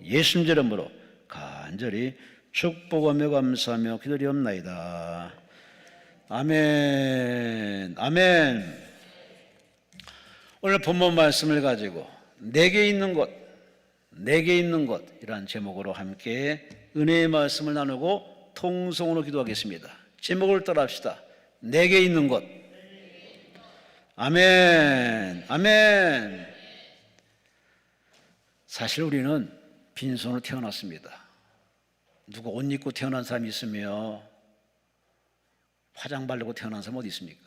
예수님 이름으로 간절히 축복하며 감사하며 기도리옵나이다. 아멘. 아멘. 오늘 본문 말씀을 가지고 내게 있는 것, 내게 있는 것이라는 제목으로 함께 은혜의 말씀을 나누고 통성으로 기도하겠습니다. 제목을 따라합시다. 내게 있는 것. 아멘. 아멘. 사실 우리는 빈손으로 태어났습니다. 누가 옷 입고 태어난 사람이 있으며 화장 바르고 태어난 사람 어디 있습니까?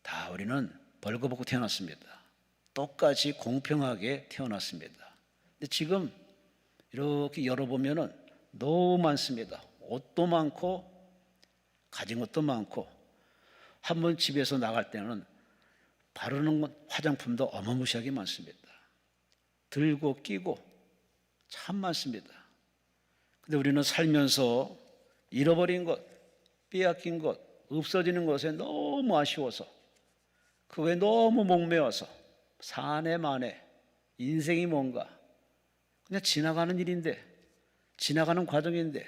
다 우리는 벌거벗고 태어났습니다. 똑같이 공평하게 태어났습니다. 근데 지금 이렇게 열어보면 너무 많습니다. 옷도 많고 가진 것도 많고 한번 집에서 나갈 때는 바르는 화장품도 어마무시하게 많습니다. 들고 끼고 참 많습니다. 근데 우리는 살면서 잃어버린 것, 빼앗긴 것, 없어지는 것에 너무 아쉬워서 그거에 너무 목매어서 사내 만에 인생이 뭔가 그냥 지나가는 일인데, 지나가는 과정인데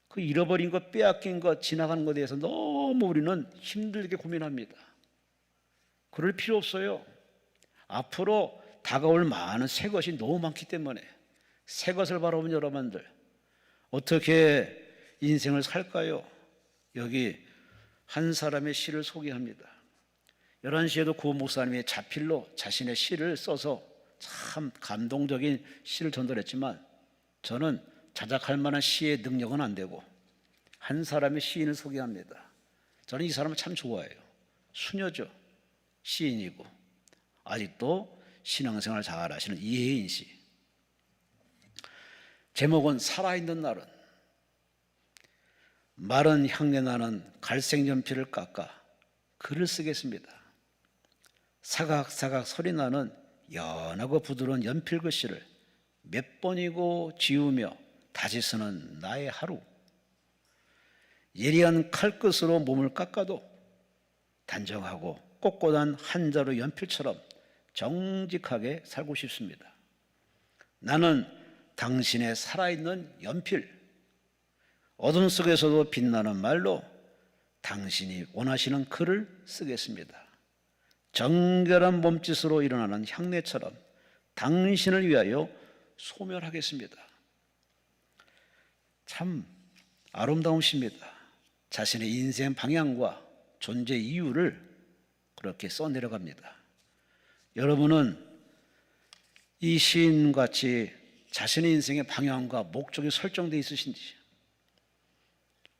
그 잃어버린 것, 빼앗긴 것, 지나가는 것에 대해서 너무 우리는 힘들게 고민합니다. 그럴 필요 없어요. 앞으로 다가올 많은 새 것이 너무 많기 때문에 새 것을 바라보는 여러분들 어떻게 인생을 살까요? 여기 한 사람의 시를 소개합니다. 11시에도 고 목사님이 자필로 자신의 시를 써서 참 감동적인 시를 전달했지만 저는 자작할 만한 시의 능력은 안 되고 한 사람의 시인을 소개합니다. 저는 이 사람을 참 좋아해요. 수녀죠. 시인이고 아직도 신앙생활 잘 하시는 이혜인 씨. 제목은 살아있는 날은. 마른 향내 나는 갈색 연필을 깎아 글을 쓰겠습니다. 사각사각 소리 나는 연하고 부드러운 연필 글씨를 몇 번이고 지우며 다시 쓰는 나의 하루. 예리한 칼끝으로 몸을 깎아도 단정하고 꼿꼿한 한자루 연필처럼 정직하게 살고 싶습니다. 나는 당신의 살아있는 연필, 어둠 속에서도 빛나는 말로 당신이 원하시는 글을 쓰겠습니다. 정결한 몸짓으로 일어나는 향내처럼 당신을 위하여 소멸하겠습니다. 참 아름다운 시입니다. 자신의 인생 방향과 존재 이유를 그렇게 써내려갑니다. 여러분은 이 시인같이 자신의 인생의 방향과 목적이 설정되어 있으신지,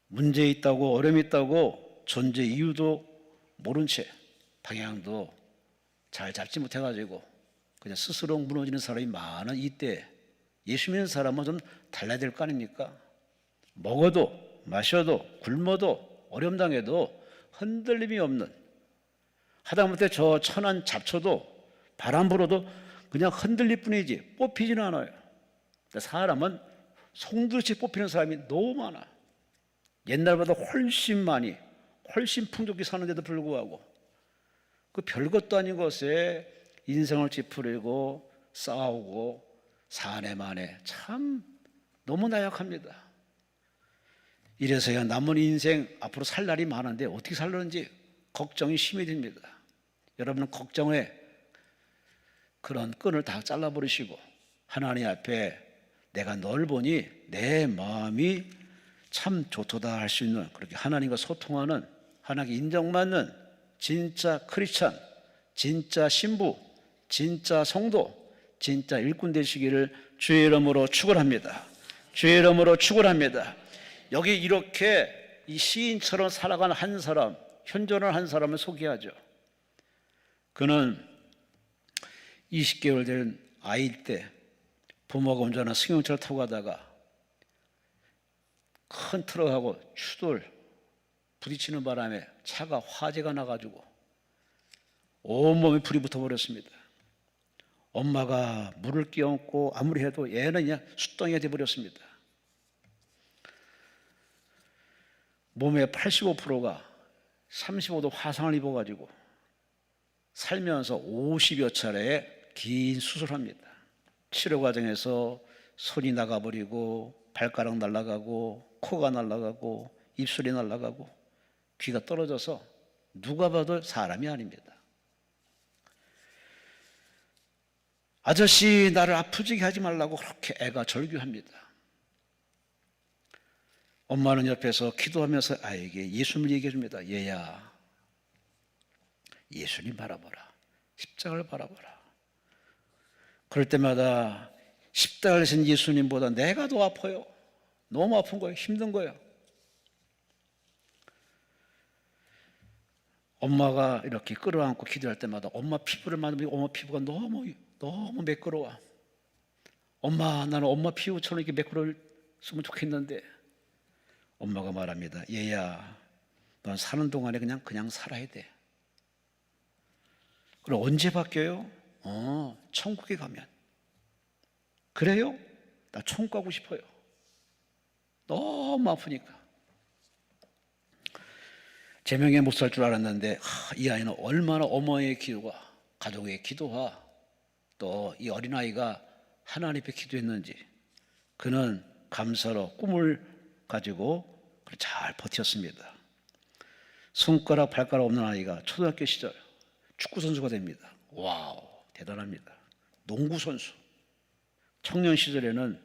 문제 있다고 어려움이 있다고 존재 이유도 모른 채 방향도 잘 잡지 못해가지고 그냥 스스로 무너지는 사람이 많은 이때 예수 믿는 사람은 좀 달라야 될 거 아닙니까? 먹어도 마셔도 굶어도 어려움 당해도 흔들림이 없는, 하다못해 저 천한 잡초도 바람 불어도 그냥 흔들릴 뿐이지 뽑히지는 않아요. 사람은 송두리째 뽑히는 사람이 너무 많아. 옛날보다 훨씬 많이, 훨씬 풍족히 사는데도 불구하고 그 별것도 아닌 것에 인생을 찌푸리고 싸우고 사내 만에 참 너무 나약합니다. 이래서야 남은 인생 앞으로 살 날이 많은데 어떻게 살는지 걱정이 심히 됩니다. 여러분은 걱정에 그런 끈을 다 잘라버리시고 하나님 앞에 내가 널 보니 내 마음이 참 좋도다 할 수 있는, 그렇게 하나님과 소통하는, 하나님께 인정받는 진짜 크리스찬, 진짜 신부, 진짜 성도, 진짜 일꾼 되시기를 주의 이름으로 축원합니다. 주의 이름으로 축원합니다. 여기 이렇게 이 시인처럼 살아가는 한 사람, 현존을 한 사람을 소개하죠. 그는 20개월 된 아이일 때 부모가 운전하는 승용차를 타고 가다가 큰 트럭하고 추돌 부딪히는 바람에 차가 화재가 나가지고 온몸에 불이 붙어버렸습니다. 엄마가 물을 끼얹고 아무리 해도 얘는 그냥 숫덩이가 돼버렸습니다. 몸의 85%가 35도 화상을 입어가지고 살면서 50여 차례의 긴 수술합니다. 치료 과정에서 손이 나가버리고 발가락 날아가고 코가 날아가고 입술이 날아가고 귀가 떨어져서 누가 봐도 사람이 아닙니다. 아저씨 나를 아프지게 하지 말라고 그렇게 애가 절규합니다. 엄마는 옆에서 기도하면서 아이에게 예수님을 얘기해 줍니다. 얘야, 예수님 바라보라. 십자가를 바라보라. 그럴 때마다 십자가를 지신 예수님보다 내가 더 아파요. 너무 아픈 거예요. 힘든 거예요. 엄마가 이렇게 끌어안고 기도할 때마다 엄마 피부를 만지면 엄마 피부가 너무 매끄러워. 엄마, 나는 엄마 피부처럼 이렇게 매끄러웠으면 좋겠는데, 엄마가 말합니다. 얘야, 넌 사는 동안에 그냥 살아야 돼. 그럼 언제 바뀌어요? 천국에 가면. 그래요? 나 천국 가고 싶어요. 너무 아프니까. 제명에 못 살 줄 알았는데 이 아이는 얼마나 어머니의 기도와 가족의 기도와 또 이 어린아이가 하나님 앞에 기도했는지 그는 감사로 꿈을 가지고 잘 버텼습니다. 손가락 발가락 없는 아이가 초등학교 시절 축구선수가 됩니다. 와우, 대단합니다. 농구선수. 청년 시절에는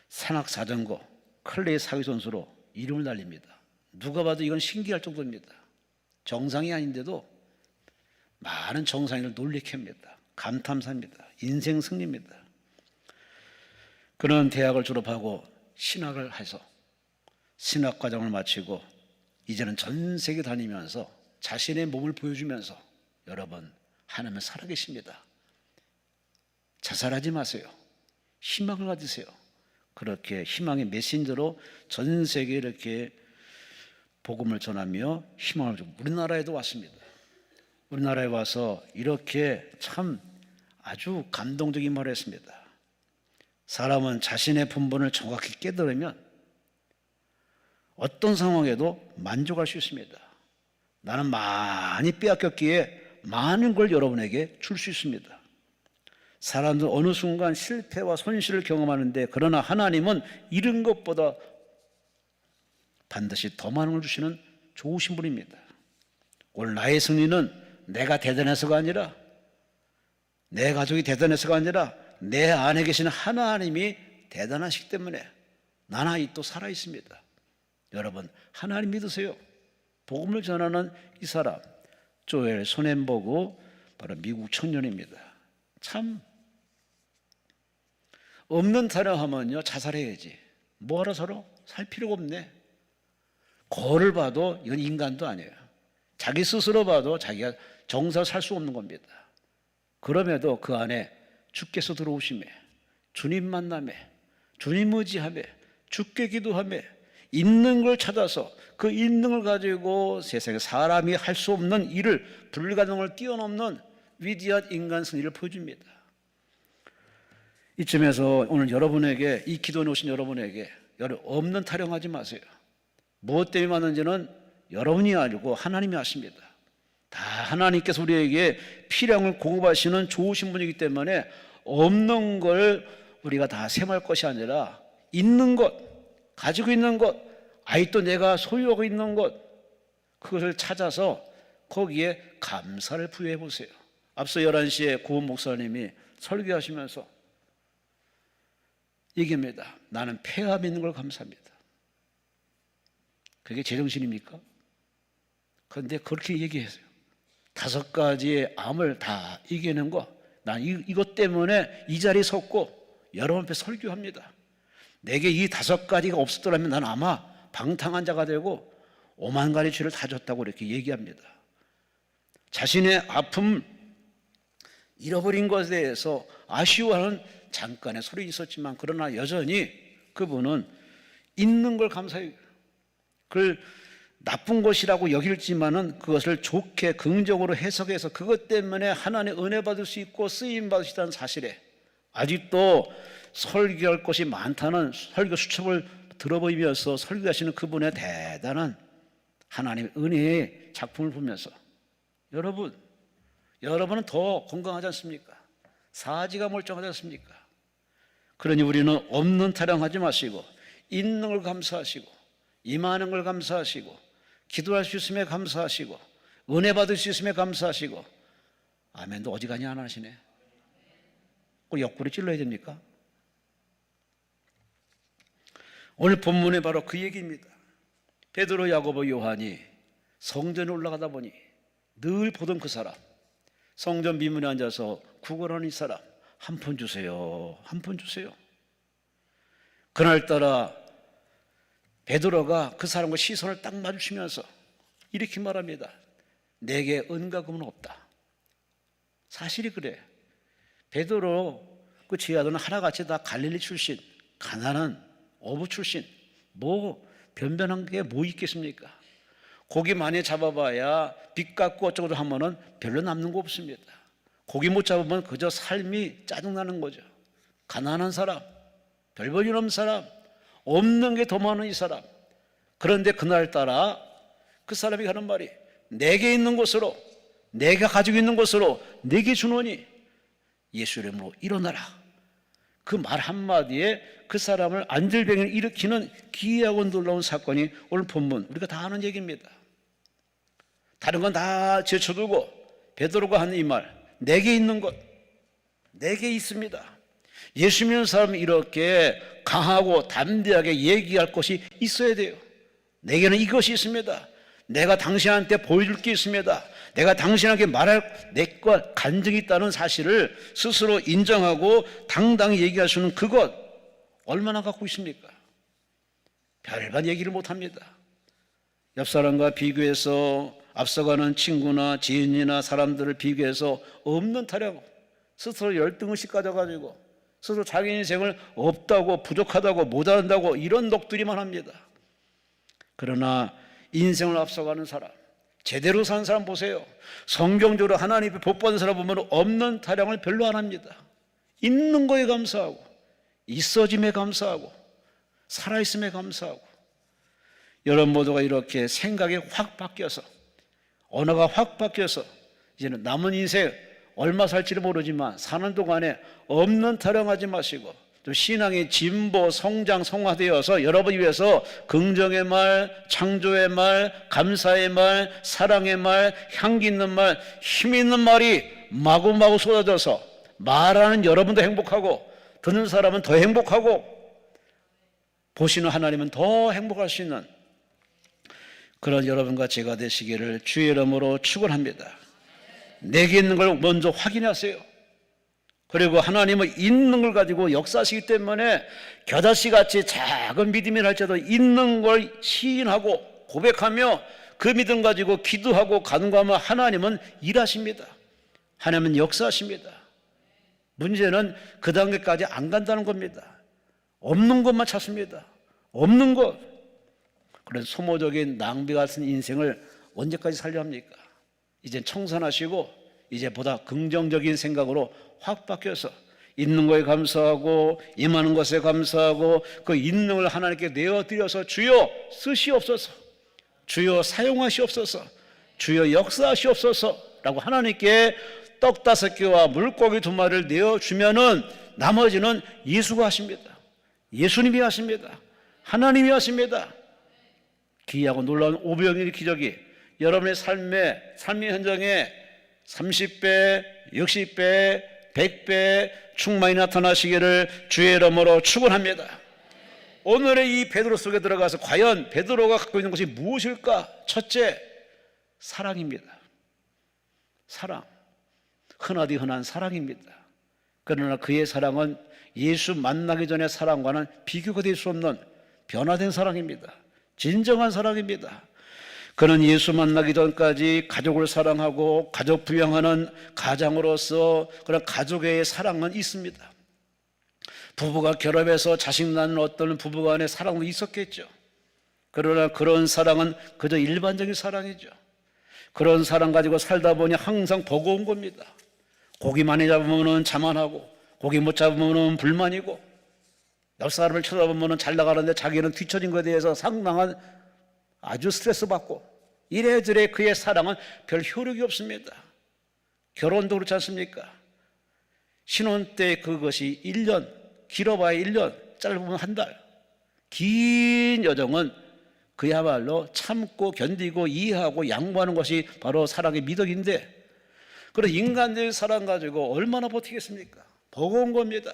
산악자전거 클레이 사기선수로 이름을 날립니다. 누가 봐도 이건 신기할 정도입니다. 정상이 아닌데도 많은 정상인을 놀래게 합니다. 감탄사입니다. 인생 승리입니다. 그는 대학을 졸업하고 신학을 해서 신학과정을 마치고 이제는 전 세계 다니면서 자신의 몸을 보여주면서 여러분, 하나님은 살아계십니다. 자살하지 마세요. 희망을 가지세요. 그렇게 희망의 메신저로 전 세계에 이렇게 복음을 전하며 희망을 주고 우리나라에도 왔습니다. 우리나라에 와서 이렇게 참 아주 감동적인 말을 했습니다. 사람은 자신의 본분을 정확히 깨달으면 어떤 상황에도 만족할 수 있습니다. 나는 많이 빼앗겼기에 많은 걸 여러분에게 줄 수 있습니다. 사람들은 어느 순간 실패와 손실을 경험하는데 그러나 하나님은 잃은 것보다 반드시 더 많은 걸 주시는 좋으신 분입니다. 오늘 나의 승리는 내가 대단해서가 아니라 내 가족이 대단해서가 아니라 내 안에 계시는 하나님이 대단하시기 때문에 나는 아직도 살아있습니다. 여러분, 하나님 믿으세요. 복음을 전하는 이 사람 조엘 소넨버그 바로 미국 청년입니다. 참 없는 타령하면요 자살해야지. 뭐하러 서로 살 필요가 없네. 거울을 봐도 이건 인간도 아니에요. 자기 스스로 봐도 자기가 정사로 살 수 없는 겁니다. 그럼에도 그 안에 주께서 들어오심에 주님 만남에 주님 의지함에 주께 기도함에 있는 걸 찾아서 그 있는 걸 가지고 세상에 사람이 할 수 없는 일을 불가능을 뛰어넘는 위대한 인간 승리를 보여줍니다. 이쯤에서 오늘 여러분에게 이 기도에 오신 여러분에게 없는 타령하지 마세요. 무엇 때문에 왔는지는 여러분이 알고 하나님이 아십니다. 다 하나님께서 우리에게 필요한 공급하시는 좋으신 분이기 때문에 없는 걸 우리가 다 셈할 것이 아니라 있는 것, 가지고 있는 것, 아직도 내가 소유하고 있는 것, 그것을 찾아서 거기에 감사를 부여해 보세요. 앞서 11시에 고은 목사님이 설교하시면서 얘기합니다. 나는 폐암 있는 걸 감사합니다. 그게 제정신입니까? 그런데 그렇게 얘기했어요. 5가지의 암을 다 이겨낸 거, 난 이것 때문에 이 자리에 섰고 여러분 앞에 설교합니다. 내게 이 5가지가 없었더라면 난 아마 방탕한 자가 되고 5만 가지 죄를 다 졌다고 이렇게 얘기합니다. 자신의 아픔, 잃어버린 것에 대해서 아쉬워하는 잠깐의 소리 있었지만 그러나 여전히 그분은 있는 걸 감사해요. 그걸 나쁜 것이라고 여길지만은 그것을 좋게 긍정으로 해석해서 그것 때문에 하나님의 은혜 받을 수 있고 쓰임 받을 수 있다는 사실에 아직도 설교할 것이 많다는 설교 수첩을 들어보이면서 설교하시는 그분의 대단한 하나님의 은혜의 작품을 보면서 여러분은 더 건강하지 않습니까? 사지가 멀쩡하지 않습니까? 그러니 우리는 없는 타령하지 마시고 있는 걸 감사하시고 임하는 걸 감사하시고 기도할 수 있음에 감사하시고 은혜 받을 수 있음에 감사하시고 아멘도 어지간히 안 하시네. 꼭 옆구리 찔러야 됩니까? 오늘 본문에 바로 그 얘기입니다. 베드로, 야고보, 요한이 성전에 올라가다 보니 늘 보던 그 사람, 성전 미문에 앉아서 구걸하는 이 사람, 한 푼 주세요, 한 푼 주세요. 그날따라 베드로가 그 사람과 시선을 딱 마주치면서 이렇게 말합니다. 내게 은과 금은 없다. 사실이 그래. 베드로 그 지하들은 하나같이 다 갈릴리 출신, 가난한 어부 출신, 뭐 변변한 게 뭐 있겠습니까? 고기 많이 잡아봐야 빚 갚고 어쩌고 하면은 별로 남는 거 없습니다. 고기 못 잡으면 그저 삶이 짜증나는 거죠. 가난한 사람, 별 볼 일 없는 사람, 없는 게 더 많은 이 사람. 그런데 그날따라 그 사람이 하는 말이 내게 있는 것으로, 내가 가지고 있는 것으로 내게 주노니 예수 이름으로 일어나라. 그 말 한마디에 그 사람을 안질병을 일으키는 기이하고 놀라운 사건이 오늘 본문 우리가 다 아는 얘기입니다. 다른 건 다 제쳐두고 베드로가 하는 이 말, 내게 있는 것, 내게 있습니다. 예수 믿는 사람이 이렇게 강하고 담대하게 얘기할 것이 있어야 돼요. 내게는 이것이 있습니다. 내가 당신한테 보여줄 게 있습니다. 내가 당신에게 말할 내과 간증이 있다는 사실을 스스로 인정하고 당당히 얘기할 수 있는 그것 얼마나 갖고 있습니까? 별반 얘기를 못합니다. 옆 사람과 비교해서 앞서가는 친구나 지인이나 사람들을 비교해서 없는 타령, 스스로 열등의식 가져가지고 스스로 자기 인생을 없다고 부족하다고 못한다고 이런 넋두리만 합니다. 그러나 인생을 앞서가는 사람, 제대로 산 사람 보세요. 성경적으로 하나님의 복 받은 사람 보면 없는 타령을 별로 안 합니다. 있는 거에 감사하고 있어짐에 감사하고 살아있음에 감사하고 여러분 모두가 이렇게 생각이 확 바뀌어서 언어가 확 바뀌어서 이제는 남은 인생 얼마 살지를 모르지만 사는 동안에 없는 타령하지 마시고 또 신앙의 진보, 성장, 성화되어서 여러분이 위해서 긍정의 말, 창조의 말, 감사의 말, 사랑의 말, 향기 있는 말, 힘 있는 말이 마구마구 쏟아져서 말하는 여러분도 행복하고 듣는 사람은 더 행복하고 보시는 하나님은 더 행복할 수 있는 그런 여러분과 제가 되시기를 주의 이름으로 축원합니다. 내게 있는 걸 먼저 확인하세요. 그리고 하나님은 있는 걸 가지고 역사하시기 때문에 겨자씨같이 작은 믿음이랄지라도 있는 걸 시인하고 고백하며 그 믿음 가지고 기도하고 간구하면 하나님은 일하십니다. 하나님은 역사하십니다. 문제는 그 단계까지 안 간다는 겁니다. 없는 것만 찾습니다. 없는 것. 그래서 소모적인 낭비 같은 인생을 언제까지 살려 합니까? 이제 청산하시고 이제 보다 긍정적인 생각으로 확 바뀌어서 있는 거에 감사하고 임하는 것에 감사하고 그 있는 걸 하나님께 내어드려서 주여 쓰시옵소서, 주여 사용하시옵소서, 주여 역사하시옵소서 라고 하나님께 떡 5개와 물고기 2마리를 내어주면은 나머지는 예수가 하십니다. 예수님이 하십니다. 하나님이 하십니다. 기이하고 놀라운 오병이의 기적이 여러분의 삶의 현장에 30배, 60배, 100배 충만히 나타나시기를 주의 이름으로 축원합니다. 오늘의 이 베드로 속에 들어가서 과연 베드로가 갖고 있는 것이 무엇일까? 첫째, 사랑입니다. 사랑. 흔하디 흔한 사랑입니다. 그러나 그의 사랑은 예수 만나기 전의 사랑과는 비교가 될 수 없는 변화된 사랑입니다. 진정한 사랑입니다. 그는 예수 만나기 전까지 가족을 사랑하고 가족 부양하는 가장으로서 그런 가족의 사랑은 있습니다. 부부가 결합해서 자식 낳는 어떤 부부간의 사랑도 있었겠죠. 그러나 그런 사랑은 그저 일반적인 사랑이죠. 그런 사랑 가지고 살다 보니 항상 버거운 겁니다. 고기 많이 잡으면 자만하고 고기 못 잡으면 불만이고 옆 사람을 쳐다보면 잘 나가는데 자기는 뒤처진 것에 대해서 상당한 아주 스트레스 받고 이래저래 그의 사랑은 별 효력이 없습니다. 결혼도 그렇지 않습니까? 신혼 때 그것이 1년, 길어봐야 1년, 짧으면 한 달, 긴 여정은 그야말로 참고 견디고 이해하고 양보하는 것이 바로 사랑의 미덕인데, 그런 인간적인 사랑 가지고 얼마나 버티겠습니까? 버거운 겁니다.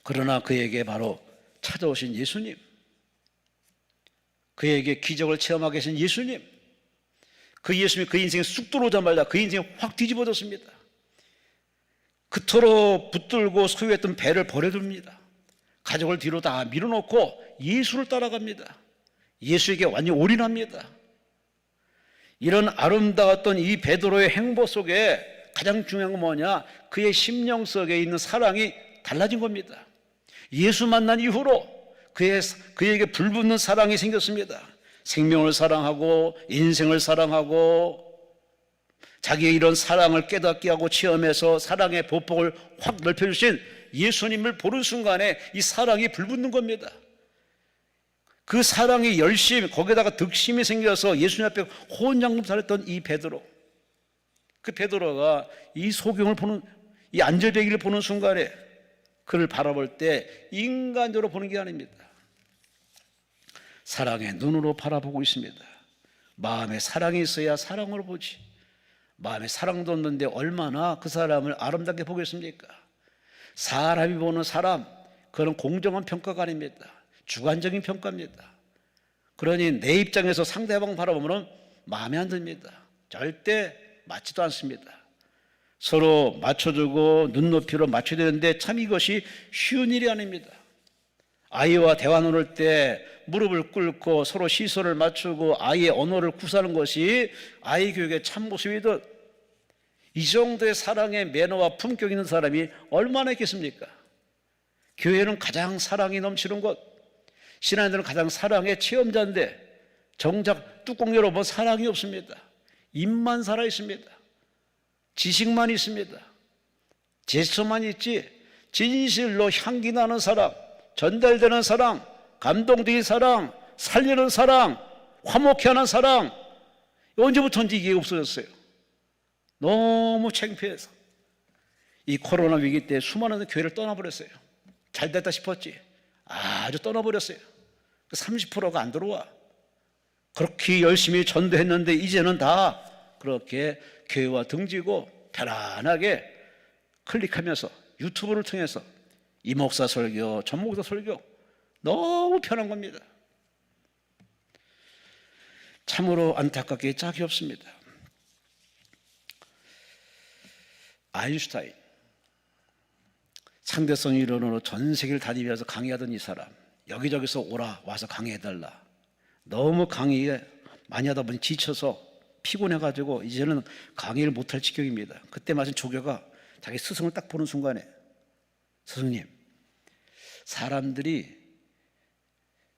그러나 그에게 바로 찾아오신 예수님, 그에게 기적을 체험하게 하신 예수님, 그 예수님이 그 인생에 쑥 들어오자마자 그 인생이 확 뒤집어졌습니다. 그토록 붙들고 소유했던 배를 버려둡니다. 가족을 뒤로 다 밀어놓고 예수를 따라갑니다. 예수에게 완전히 올인합니다. 이런 아름다웠던 이 베드로의 행보 속에 가장 중요한 건 뭐냐? 그의 심령 속에 있는 사랑이 달라진 겁니다. 예수 만난 이후로 그에게 불붙는 사랑이 생겼습니다. 생명을 사랑하고 인생을 사랑하고 자기의 이런 사랑을 깨닫게 하고 체험해서 사랑의 보폭을 확 넓혀주신 예수님을 보는 순간에 이 사랑이 불붙는 겁니다. 그 사랑이 열심, 거기에다가 득심이 생겨서 예수님 앞에 호언장담했던 이 베드로, 그 베드로가 이 소경을 보는, 이 안절배기를 보는 순간에 그를 바라볼 때 인간적으로 보는 게 아닙니다. 사랑의 눈으로 바라보고 있습니다. 마음에 사랑이 있어야 사랑으로 보지. 마음에 사랑도 없는데 얼마나 그 사람을 아름답게 보겠습니까? 사람이 보는 사람, 그건 공정한 평가가 아닙니다. 주관적인 평가입니다. 그러니 내 입장에서 상대방 바라보면 마음에 안 듭니다. 절대 맞지도 않습니다. 서로 맞춰주고 눈높이로 맞춰야 되는데 참 이것이 쉬운 일이 아닙니다. 아이와 대화 나눌 때 무릎을 꿇고 서로 시선을 맞추고 아이의 언어를 구사하는 것이 아이 교육의 참모습이듯, 이 정도의 사랑의 매너와 품격 있는 사람이 얼마나 있겠습니까? 교회는 가장 사랑이 넘치는 곳, 신앙인들은 가장 사랑의 체험자인데 정작 뚜껑 열어보면 사랑이 없습니다. 입만 살아있습니다. 지식만 있습니다. 제스처만 있지 진실로 향기 나는 사랑, 전달되는 사랑, 감동적인 사랑, 살리는 사랑, 화목해 하는 사랑, 언제부터인지 이게 없어졌어요. 너무 창피해서 이 코로나 위기 때 수많은 교회를 떠나버렸어요. 잘 됐다 싶었지 아주 떠나버렸어요. 30%가 안 들어와. 그렇게 열심히 전도했는데 이제는 다 그렇게 교회와 등지고 편안하게 클릭하면서 유튜브를 통해서 이 목사 설교, 전 목사 설교 너무 편한 겁니다. 참으로 안타깝게 짝이 없습니다. 아인슈타인, 상대성 이론으로 전 세계를 다니면서 강의하던 이 사람, 여기저기서 와서 강의해달라. 너무 강의 많이 하다 보니 지쳐서 피곤해가지고 이제는 강의를 못할 지경입니다. 그때 마침 조교가 자기 스승을 딱 보는 순간에, 스승님, 사람들이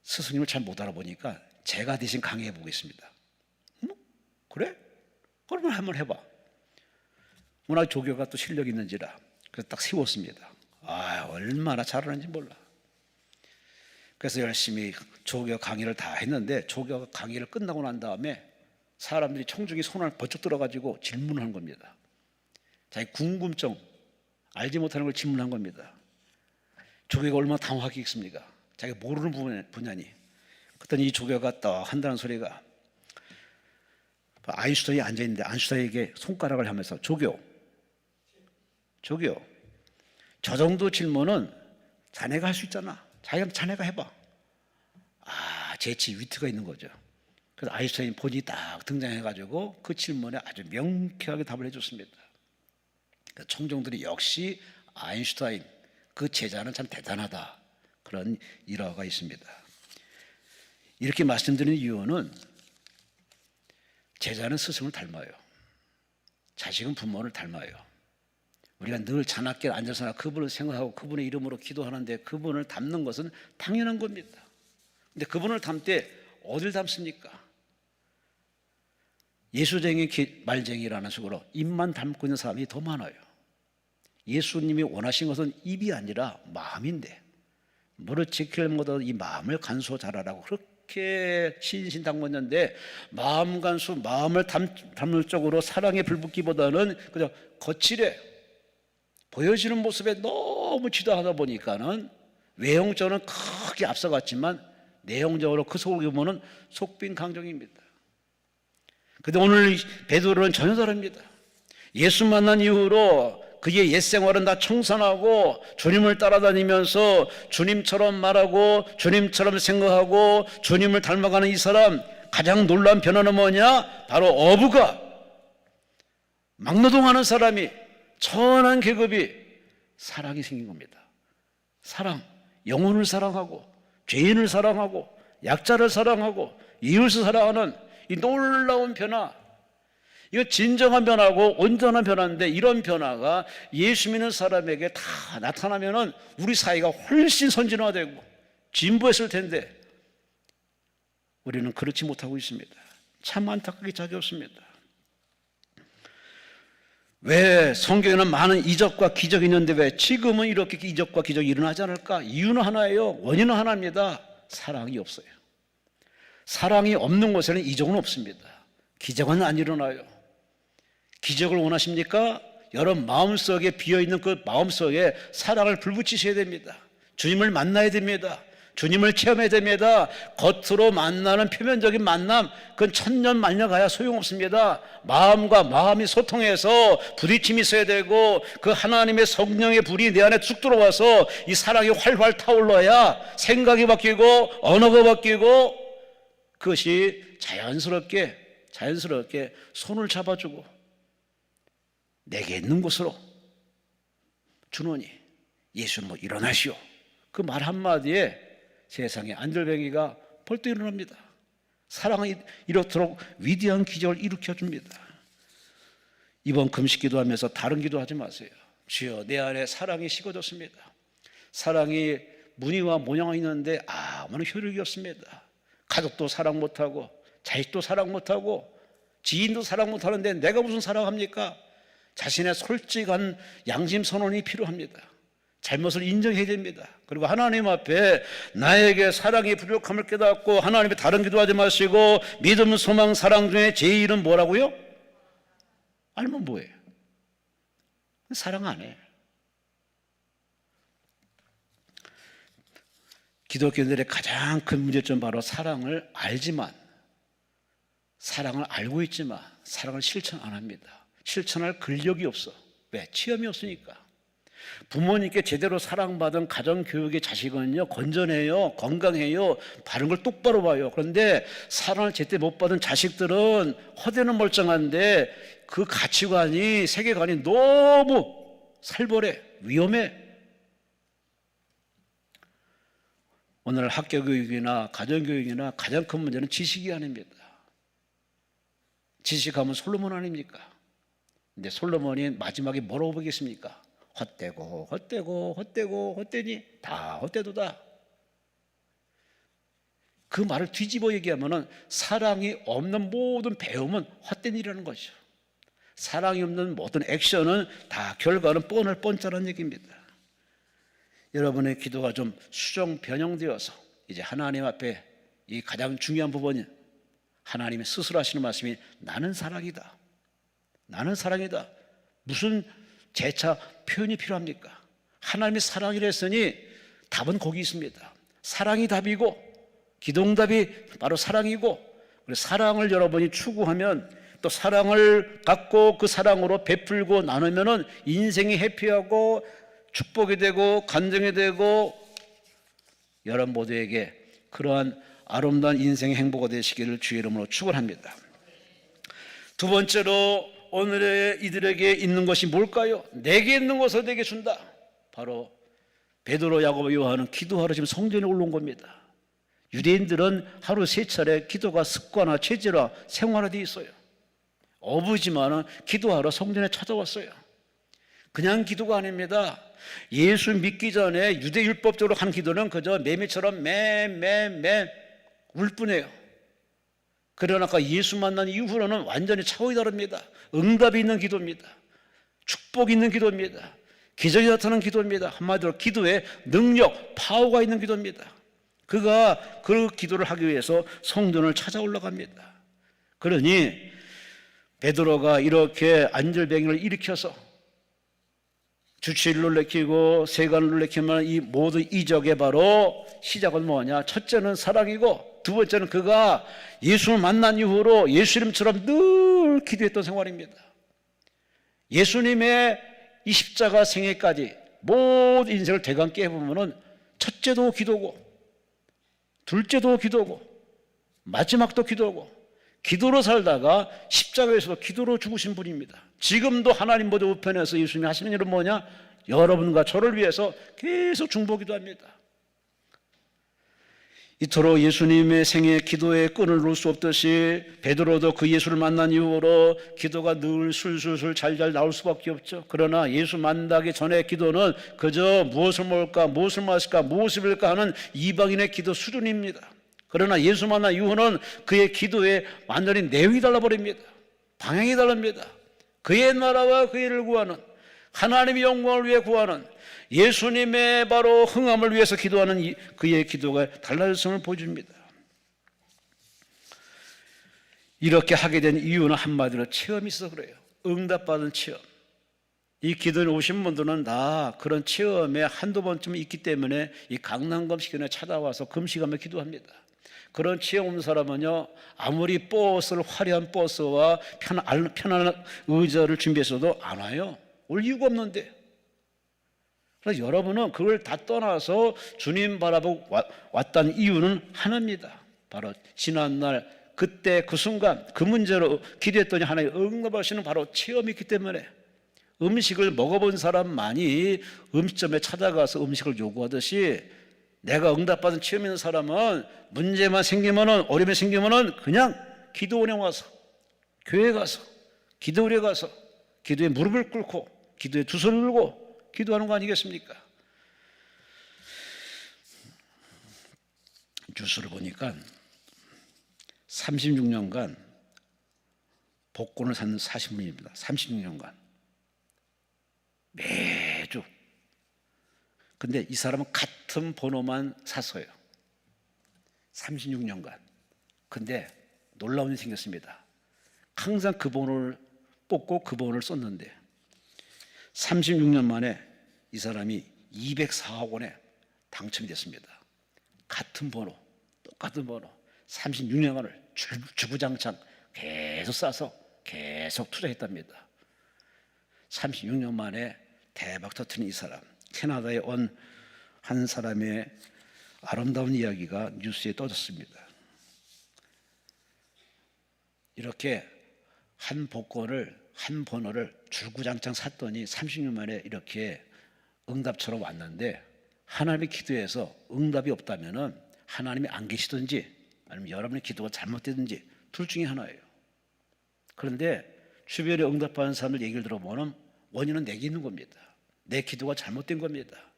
스승님을 잘 못 알아보니까 제가 대신 강의해 보겠습니다. 그래? 그러면 한번 해봐. 워낙 조교가 또 실력 있는지라 그래서 딱 세웠습니다. 얼마나 잘하는지 몰라. 그래서 열심히 조교 강의를 다 했는데, 조교가 강의를 끝나고 난 다음에 사람들이 청중이 손을 번쩍 들어가지고 질문을 한 겁니다. 자기 궁금증, 알지 못하는 걸 질문한 겁니다. 조교가 얼마나 당황하겠습니까? 자기가 모르는 분야니. 그랬더니 이 조교가 딱 한다는 소리가, 아인슈타인이 앉아있는데 아인슈타인에게 손가락을 하면서 조교, 저 정도 질문은 자네가 할 수 있잖아. 자네가 해봐. 재치, 위트가 있는 거죠. 그래서 아인슈타인 본인이 딱 등장해가지고 그 질문에 아주 명쾌하게 답을 해줬습니다. 청중들이 역시 아인슈타인, 그 제자는 참 대단하다, 그런 일화가 있습니다. 이렇게 말씀드리는 이유는 제자는 스승을 닮아요. 자식은 부모를 닮아요. 우리가 늘 자나깨 앉아서 그분을 생각하고 그분의 이름으로 기도하는데 그분을 닮는 것은 당연한 겁니다. 근데 그분을 닮을 때 어딜 닮습니까? 예수쟁이 말쟁이라는 식으로 입만 닮고 있는 사람이 더 많아요. 예수님이 원하신 것은 입이 아니라 마음인데, 무릇 지킬 못한 이 마음을 간수하라고 그렇게 그렇게 신신당부했는데 마음간수 마음을 담을 쪽으로 사랑에 불붙기보다는 그냥 거칠에 보여지는 모습에 너무 지도하다 보니까는 외형적으로는 크게 앞서갔지만 내용적으로 그 속을 보면 속빈강정입니다. 그런데 오늘 베드로는 전혀 다릅니다. 예수 만난 이후로 그의 옛 생활은 다 청산하고 주님을 따라다니면서 주님처럼 말하고 주님처럼 생각하고 주님을 닮아가는 이 사람, 가장 놀라운 변화는 뭐냐? 바로 어부가 막노동하는 사람이 천한 계급이 사랑이 생긴 겁니다. 사랑, 영혼을 사랑하고 죄인을 사랑하고 약자를 사랑하고 이웃을 사랑하는 이 놀라운 변화, 이거 진정한 변화고 온전한 변화인데 이런 변화가 예수 믿는 사람에게 다 나타나면은 우리 사회가 훨씬 선진화되고 진보했을 텐데 우리는 그렇지 못하고 있습니다. 참 안타깝게 찾아없습니다. 왜 성경에는 많은 이적과 기적이 있는데 왜 지금은 이렇게 이적과 기적이 일어나지 않을까? 이유는 하나예요. 원인은 하나입니다. 사랑이 없어요. 사랑이 없는 곳에는 이적은 없습니다. 기적은 안 일어나요. 기적을 원하십니까? 여러분 마음속에 비어있는 그 마음속에 사랑을 불붙이셔야 됩니다. 주님을 만나야 됩니다. 주님을 체험해야 됩니다. 겉으로 만나는 표면적인 만남, 그건 천년 만년 가야 소용없습니다. 마음과 마음이 소통해서 부딪힘이 있어야 되고 그 하나님의 성령의 불이 내 안에 쭉 들어와서 이 사랑이 활활 타올라야 생각이 바뀌고 언어가 바뀌고 그것이 자연스럽게 손을 잡아주고 내게 있는 곳으로 주노니 예수는 뭐 일어나시오. 그 말 한마디에 세상에 안절뱅이가 벌떡 일어납니다. 사랑은 이렇도록 위대한 기적을 일으켜줍니다. 이번 금식 기도하면서 다른 기도하지 마세요. 주여 내 안에 사랑이 식어졌습니다. 사랑이 무늬와 모양이 있는데 아무런 효력이 없습니다. 가족도 사랑 못하고 자식도 사랑 못하고 지인도 사랑 못하는데 내가 무슨 사랑합니까? 자신의 솔직한 양심 선언이 필요합니다. 잘못을 인정해야 됩니다. 그리고 하나님 앞에 나에게 사랑이 부족함을 깨닫고 하나님의 다른 기도하지 마시고 믿음, 소망, 사랑 중에 제일은 뭐라고요? 알면 뭐예요? 사랑 안 해. 기독교인들의 가장 큰 문제점 바로 사랑을 알지만 사랑을 알고 있지만 사랑을 실천 안 합니다. 실천할 근력이 없어. 왜? 체험이 없으니까. 부모님께 제대로 사랑받은 가정교육의 자식은요 건전해요, 건강해요, 바른 걸 똑바로 봐요. 그런데 사랑을 제때 못 받은 자식들은 허대는 멀쩡한데 그 가치관이, 세계관이 너무 살벌해, 위험해. 오늘 학교교육이나 가정교육이나 가장 큰 문제는 지식이 아닙니다. 지식하면 솔로몬 아닙니까? 근데 솔로몬이 마지막에 뭐라고 보겠습니까? 헛되고 헛되고 헛되고 헛되니 다 헛되도다. 그 말을 뒤집어 얘기하면 사랑이 없는 모든 배움은 헛된 일이라는 거죠. 사랑이 없는 모든 액션은 다 결과는 뻔할 뻔짜라는 얘기입니다. 여러분의 기도가 좀 수정 변형되어서 이제 하나님 앞에 이 가장 중요한 부분이 하나님이 스스로 하시는 말씀이 나는 사랑이다. 나는 사랑이다. 무슨 재차 표현이 필요합니까? 하나님이 사랑이라 했으니 답은 거기 있습니다. 사랑이 답이고 기도응답이 바로 사랑이고 사랑을 여러분이 추구하면 또 사랑을 갖고 그 사랑으로 베풀고 나누면은 인생이 해피하고 축복이 되고 간증이 되고 여러분 모두에게 그러한 아름다운 인생의 행보가 되시기를 주의 이름으로 축원합니다. 두 번째로 오늘의 이들에게 있는 것이 뭘까요? 내게 있는 것을 내게 준다. 바로 베드로, 야고보, 요한은 기도하러 지금 성전에 올라온 겁니다. 유대인들은 하루 3차례 기도가 습관화, 체질화, 생활화되어 있어요. 어부지만은 기도하러 성전에 찾아왔어요. 그냥 기도가 아닙니다. 예수 믿기 전에 유대율법적으로 한 기도는 그저 매매처럼 매 울 뿐이에요. 그러나 예수 만난 이후로는 완전히 차원이 다릅니다. 응답이 있는 기도입니다. 축복이 있는 기도입니다. 기적이 나타나는 기도입니다. 한마디로 기도에 능력, 파워가 있는 기도입니다. 그가 그 기도를 하기 위해서 성전을 찾아 올라갑니다. 그러니 베드로가 이렇게 안절병을 일으켜서 주치의를 놀래키고 세관을 놀래키면 이 모든 이적의 바로 시작은 뭐냐? 첫째는 사랑이고 두 번째는 그가 예수를 만난 이후로 예수님처럼 늘 기도했던 생활입니다. 예수님의 이 십자가 생애까지 모든 인생을 되감게 해보면 첫째도 기도고 둘째도 기도고 마지막도 기도고 기도로 살다가 십자가에서도 기도로 죽으신 분입니다. 지금도 하나님 보좌 우편에서 예수님이 하시는 일은 뭐냐? 여러분과 저를 위해서 계속 중보기도 합니다. 이토록 예수님의 생애 기도에 끈을 놓을 수 없듯이 베드로도 그 예수를 만난 이후로 기도가 늘 술술술 잘잘 나올 수밖에 없죠. 그러나 예수 만나기 전에 기도는 그저 무엇을 먹을까, 무엇을 마실까, 무엇을 입을까 하는 이방인의 기도 수준입니다. 그러나 예수 만난 이후는 그의 기도에 완전히 내용이 달라버립니다. 방향이 다릅니다. 그의 나라와 그의 일을 구하는, 하나님의 영광을 위해 구하는, 예수님의 바로 흥함을 위해서 기도하는 그의 기도가 달라졌음을 보여줍니다. 이렇게 하게 된 이유는 한마디로 체험이 있어서 그래요. 응답받은 체험. 이 기도에 오신 분들은 다 그런 체험에 한두 번쯤 있기 때문에 이 강남금식원에 찾아와서 금식하며 기도합니다. 그런 체험 없는 사람은요, 아무리 버스를 화려한 버스와 편안한 의자를 준비했어도 안 와요. 올 이유가 없는데. 그래서 여러분은 그걸 다 떠나서 주님 바라보고 왔다는 이유는 하나입니다. 바로 지난날 그때 그 순간 그 문제로 기도했더니 하나님 응답하시는 바로 체험이 있기 때문에 음식을 먹어본 사람만이 음식점에 찾아가서 음식을 요구하듯이 내가 응답받은 체험 있는 사람은 문제만 생기면은 어려움이 생기면은 그냥 기도원에 와서 교회 가서 기도원에 가서 기도에 무릎을 꿇고 기도에 두 손을 들고 기도하는 거 아니겠습니까? 뉴스를 보니까 36년간 복권을 산 40분입니다. 36년간 매주. 근데 이 사람은 같은 번호만 샀어요. 36년간. 근데 놀라운 일이 생겼습니다. 항상 그 번호를 뽑고 그 번호를 썼는데 36년 만에 이 사람이 204억 원에 당첨이 됐습니다. 같은 번호, 똑같은 번호 36년간을 주구장창 계속 싸서 계속 투자했답니다. 36년 만에 대박 터트린 이 사람, 캐나다에 온 한 사람의 아름다운 이야기가 뉴스에 떠졌습니다. 이렇게 한 복권을 한 번호를 주구장창 샀더니 30년 만에 이렇게 응답처럼 왔는데 하나님의 기도에서 응답이 없다면은 하나님이 안 계시든지 아니면 여러분의 기도가 잘못되든지 둘 중에 하나예요. 그런데 주변에 응답하는 사람들 얘기를 들어보면 원인은 내게 있는 겁니다. 내 기도가 잘못된 겁니다.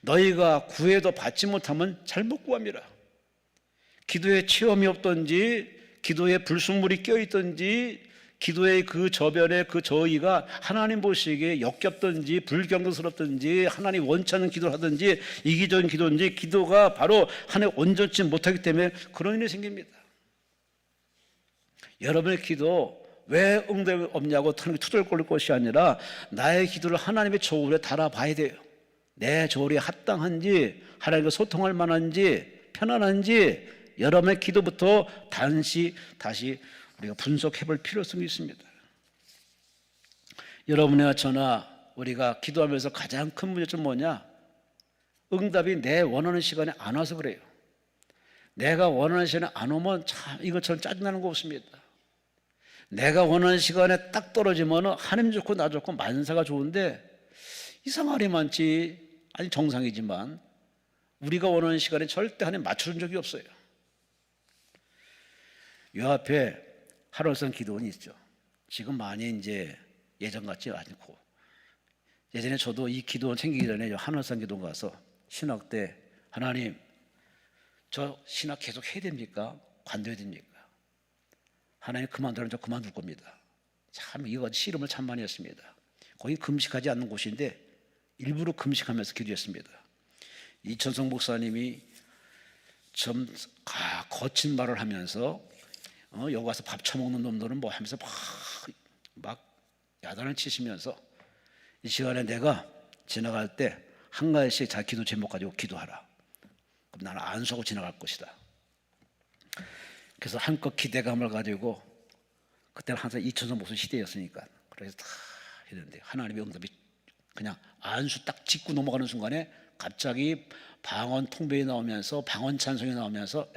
너희가 구해도 받지 못하면 잘못 구합니다. 기도에 체험이 없든지 기도에 불순물이 껴있든지 기도의 그 저변에 그 저희가 하나님 보시기에 역겹든지 불경건스럽든지 하나님 원치 않는 기도를 하든지 이기적인 기도인지 기도가 바로 하나님 온전치 못하기 때문에 그런 일이 생깁니다. 여러분의 기도 왜 응답이 없냐고 투덜거릴 것이 아니라 나의 기도를 하나님의 저울에 달아봐야 돼요. 내 저울이 합당한지 하나님과 소통할 만한지 편안한지 여러분의 기도부터 다시 우리가 분석해 볼 필요성이 있습니다. 여러분이나 저나 우리가 기도하면서 가장 큰 문제점은 뭐냐? 응답이 내 원하는 시간에 안 와서 그래요. 내가 원하는 시간에 안 오면 참 이것처럼 짜증나는 거 없습니다. 내가 원하는 시간에 딱 떨어지면 하나님 좋고 나 좋고 만사가 좋은데 이상하리 많지. 아니 정상이지만 우리가 원하는 시간에 절대 하나님 맞춰준 적이 없어요. 요 앞에 하늘성 기도원이 있죠. 지금 많이 이제 예전 같지 않고 예전에 저도 이 기도원 생기기 전에 하늘성 기도원 가서 신학 때 하나님 저 신학 계속 해야 됩니까? 관둬야 됩니까? 하나님 그만두라면 저 그만둘 겁니다. 참 이거 씨름을 참 많이 했습니다. 거기 금식하지 않는 곳인데 일부러 금식하면서 기도했습니다. 이천성 목사님이 좀 거친 말을 하면서 여기 와서 밥 처먹는 놈들은 뭐 하면서 막 야단을 치시면서 이 시간에 내가 지나갈 때 한 가지씩 자기 기도 제목 가지고 기도하라. 그럼 나는 안수하고 지나갈 것이다. 그래서 한껏 기대감을 가지고, 그때는 항상 이천성 목사 시대였으니까 그래서 다 했는데 하나님의 응답이 그냥 안수 딱 짚고 넘어가는 순간에 갑자기 방언 통배에 나오면서 방언 찬송이 나오면서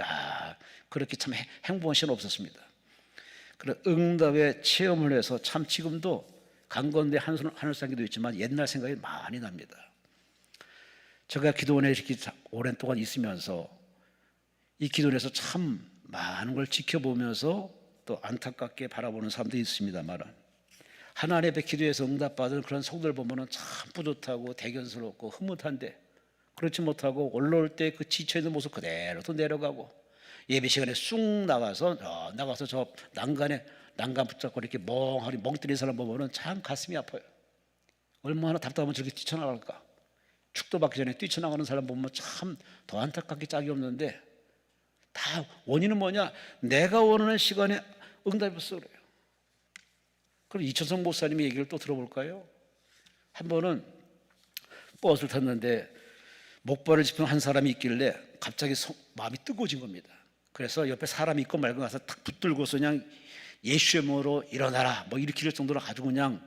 그렇게 참 행복한 시간 없었습니다. 그래 응답의 체험을 해서 참 지금도 강건대 하늘상기도 있지만 옛날 생각이 많이 납니다. 제가 기도원에 이렇게 오랜 동안 있으면서 이 기도원에서 참 많은 걸 지켜보면서 또 안타깝게 바라보는 사람도 있습니다만, 하나님 앞에 기도해서 응답받은 그런 성도들 보면 참 뿌듯하고 대견스럽고 흐뭇한데, 그렇지 못하고 올라올 때 그 지쳐있는 모습 그대로 또 내려가고, 예배 시간에 쑥 나가서 저 난간 붙잡고 이렇게 멍하니 멍 때리는 사람 보면 참 가슴이 아파요. 얼마나 답답하면 저렇게 뛰쳐나갈까. 축도 받기 전에 뛰쳐나가는 사람 보면 참 더 안타깝게 짝이 없는데, 다 원인은 뭐냐? 내가 원하는 시간에 응답이 없어 그래요. 그럼 이천성 목사님의 얘기를 또 들어볼까요? 한 번은 버스를 탔는데 목발을 짚은 한 사람이 있길래 갑자기 마음이 뜨거워진 겁니다. 그래서 옆에 사람이 있고 말고 가서 탁 붙들고서 그냥 예수의 이름으로 일어나라 뭐 이렇게 정도로 가지고 그냥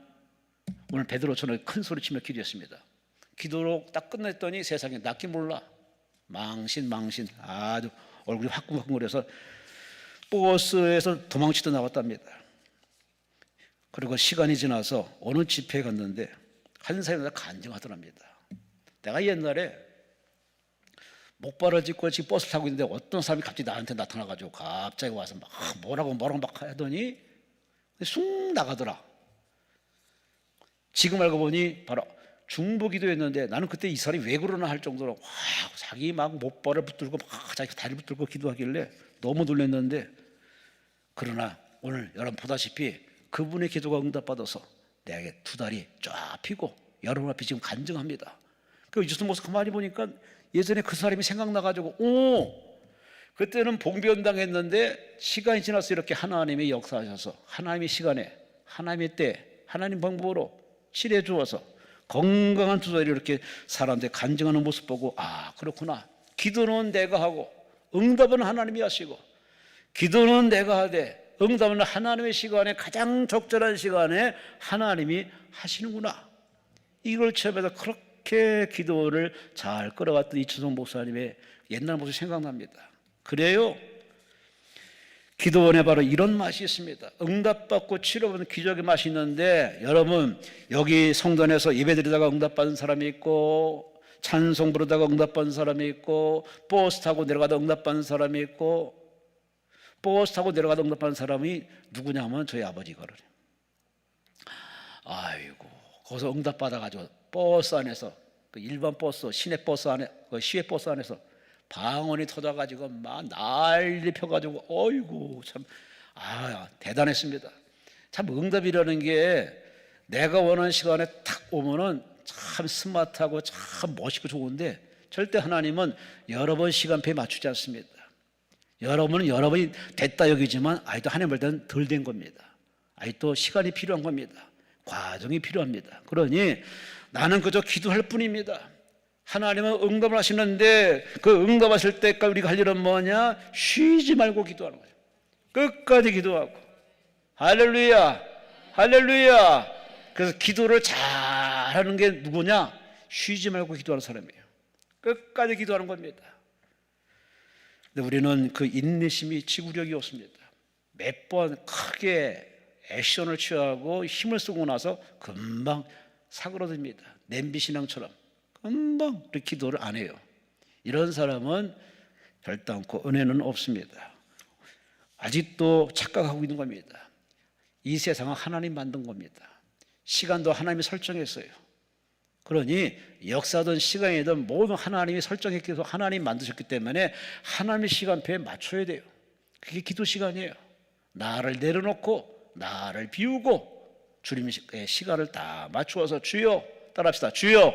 오늘 베드로처럼 큰 소리 치며 기도했습니다. 기도로 딱 끝냈더니 세상에 낫기 몰라 망신 아주 얼굴이 화끈화끈거려서 버스에서 도망치다 나왔답니다. 그리고 시간이 지나서 어느 집회에 갔는데 한 사람이 간증하더랍니다. 내가 옛날에 목발을 짚고 지금 버스를 타고 있는데 어떤 사람이 갑자기 나한테 나타나가지고 갑자기 와서 막 뭐라고 막 하더니 쑥 나가더라. 지금 알고 보니 바로 중보기도였는데, 나는 그때 이 사람이 왜 그러나 할 정도로 자기 막 목발을 붙들고 막 자기 다리 붙들고 기도하길래 너무 놀랐는데, 그러나 오늘 여러분 보다시피 그분의 기도가 응답받아서 내게 두 다리 쫙 펴고 여러분 앞에 지금 간증합니다. 그 이주선 모습 가만히 보니까 예전에 그 사람이 생각나가지고 그때는 봉변당했는데 시간이 지나서 이렇게 하나님이 역사하셔서 하나님의 시간에 하나님의 때 하나님 방법으로 치료해 주어서 건강한 두 다리 이렇게 사람들 간증하는 모습 보고 그렇구나. 기도는 내가 하고 응답은 하나님이 하시고, 기도는 내가 하되 응답은 하나님의 시간에 가장 적절한 시간에 하나님이 하시는구나. 이걸 체험해서 그렇게 기도를 잘 끌어갔던 이천성 목사님의 옛날 모습이 생각납니다. 그래요. 기도원에 바로 이런 맛이 있습니다. 응답받고 치료받는 기적의 맛이 있는데, 여러분 여기 성전에서 예배드리다가 응답받은 사람이 있고, 찬송 부르다가 응답받은 사람이 있고, 버스 타고 내려가다 응답받은 사람이 있고, 버스 타고 내려가다 응답받은 사람이 누구냐 하면 저희 아버지거든요. 아이고 거기서 응답받아가지고 버스 안에서 그 일반 버스 시내 버스 안에 그 시외 버스 안에서 방언이 터져가지고 막 난리 펴가지고 어이구 참 대단했습니다. 참 응답이라는 게 내가 원하는 시간에 탁 오면은 참 스마트하고 참 멋있고 좋은데, 절대 하나님은 여러 번 시간표에 맞추지 않습니다. 여러분은 여러분이 됐다 여기지만 아직도 하나님 볼 때는 덜 된 겁니다. 아직도 시간이 필요한 겁니다. 과정이 필요합니다. 그러니 나는 그저 기도할 뿐입니다. 하나님은 응답을 하시는데 그 응답하실 때까지 우리가 할 일은 뭐냐? 쉬지 말고 기도하는 거예요. 끝까지 기도하고. 할렐루야 할렐루야. 그래서 기도를 잘하는 게 누구냐? 쉬지 말고 기도하는 사람이에요. 끝까지 기도하는 겁니다. 근데 우리는 그 인내심이 지구력이 없습니다. 몇 번 크게 액션을 취하고 힘을 쓰고 나서 금방 사그러듭니다. 냄비신앙처럼 금방 우리 기도를 안 해요. 이런 사람은 결단코 은혜는 없습니다. 아직도 착각하고 있는 겁니다. 이 세상은 하나님 만든 겁니다. 시간도 하나님이 설정했어요. 그러니 역사든 시간이든 모든 하나님이 설정했기 때문에 하나님이 만드셨기 때문에 하나님의 시간표에 맞춰야 돼요. 그게 기도 시간이에요. 나를 내려놓고 나를 비우고 주님의 시간을 다 맞추어서 주여 따라합시다. 주여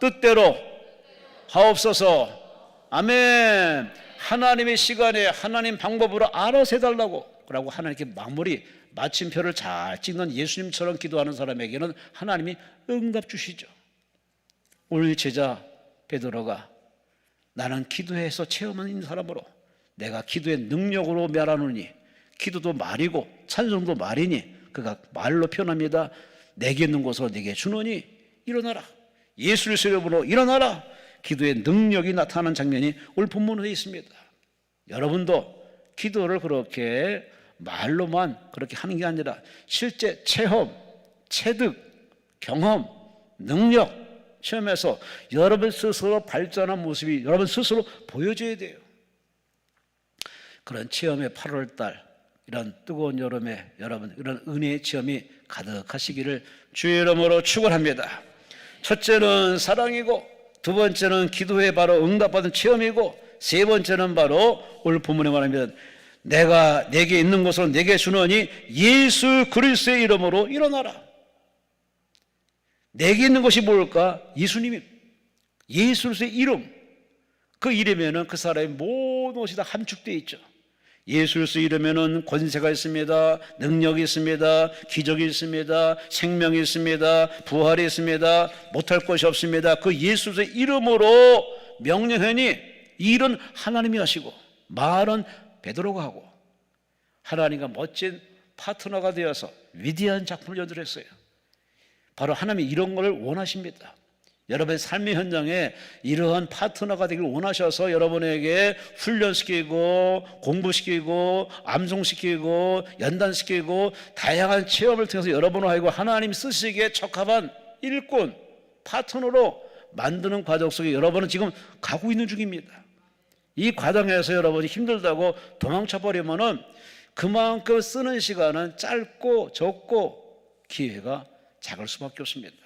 뜻대로 하옵소서. 아멘. 하나님의 시간에 하나님 방법으로 알아서 해달라고 그러고 하나님께 마침표를 잘 찍는 예수님처럼 기도하는 사람에게는 하나님이 응답 주시죠. 오늘 제자 베드로가 나는 기도해서 체험한 사람으로 내가 기도의 능력으로 말하노니 기도도 말이고 찬송도 말이니 그가 말로 표현합니다. 내게 있는 것으로 내게 주노니 일어나라. 예수를 이름으로 일어나라. 기도의 능력이 나타나는 장면이 오늘 본문에 있습니다. 여러분도 기도를 그렇게 말로만 그렇게 하는 게 아니라 실제 체험, 체득, 경험, 능력 시험에서 여러분 스스로 발전한 모습이 여러분 스스로 보여줘야 돼요. 그런 체험의 8월달 이런 뜨거운 여름에 여러분 이런 은혜의 체험이 가득하시기를 주의 이름으로 축원합니다. 첫째는 사랑이고 두 번째는 기도에 바로 응답받은 체험이고 세 번째는 바로 오늘 본문에 말합니다. 내가 내게 있는 것으로 내게 주노니 예수 그리스도의 이름으로 일어나라. 내게 있는 것이 뭘까? 예수님이 예수 그리스도의 이름, 그 이름에는 그 사람의 모든 것이 다 함축되어 있죠. 예수 그리스도 이름에는 권세가 있습니다. 능력이 있습니다. 기적이 있습니다. 생명이 있습니다. 부활이 있습니다. 못할 것이 없습니다. 그 예수 그리스도의 이름으로 명령하니 이 일은 하나님이 하시고 말은 베드로가 하고 하나님과 멋진 파트너가 되어서 위대한 작품을 연출했어요. 바로 하나님이 이런 걸 원하십니다. 여러분의 삶의 현장에 이러한 파트너가 되길 원하셔서 여러분에게 훈련시키고 공부시키고 암송시키고 연단시키고 다양한 체험을 통해서 여러분을 하고 하나님 쓰시기에 적합한 일꾼, 파트너로 만드는 과정 속에 여러분은 지금 가고 있는 중입니다. 이 과정에서 여러분이 힘들다고 도망쳐버리면은 그만큼 쓰는 시간은 짧고 적고 기회가 작을 수밖에 없습니다.